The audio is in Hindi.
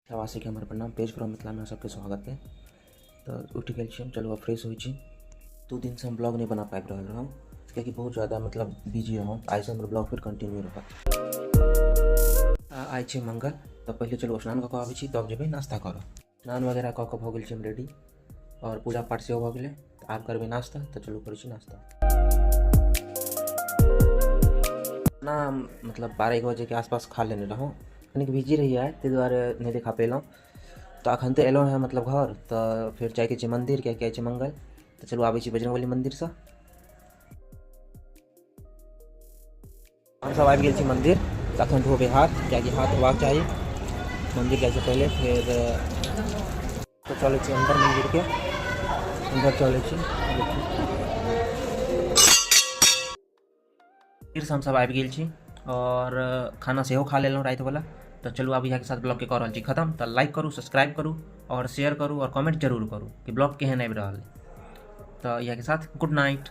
प्रवासी के हमारे प्रणाम। पेज फ्रॉम मिथिला में सबके स्वागत है। तो उठ गए हम, चलो अब फ्रेश हो। 2 दिन से हम ब्लॉग नहीं बना पाए रहा हूँ क्योंकि बहुत ज़्यादा मतलब बिजी रहा। आज से हमारे ब्लॉग फिर कंटिन्यू रहा। आए छे मंगल, तो पहले चलो स्नान कऽ आबै छी, तब जेबै नाश्ता करऽ। स्नान वगैरह कऽ के भऽ गेल छी हम रेडी और पूजा पाठ सेहो भऽ गेलै। तो आब करबै नाश्ता। तो चलो करै छी नाश्ता। ना मतलब 12-1 बजे के आसपास खा लेने रहूँ, कनिक बिजी रही है ताहि दुआरे नहीं देखा पेलहुँ। तो अखन तो एलहुँ हैं मतलब घर, तो फिर जाइके छै मंदिर, किएकि आइ छै मंगल। तो चलू आबै छी बजरंगबली मंदिर से। हम सब आबि गेल छी मंदिर। तो अखन धोबे हाथ, किएकि हाथ धोबाक चाही मंदिर जाए से पहले। फिर तो चलै छी अंदर मंदिर के, अंदर चलै छी। फिर से हम सब आबि गेल छी और खाना सेहो खा लेलहुँ रात वाला। तो चलू अब यहाँ के साथ ब्लॉग के कर रहल छी खत्म। तो लाइक करू, सब्सक्राइब करू और शेयर करू और कमेंट जरूर करू कि ब्लॉग केहन आबि रहल है। तो यहाँ के साथ गुड नाइट।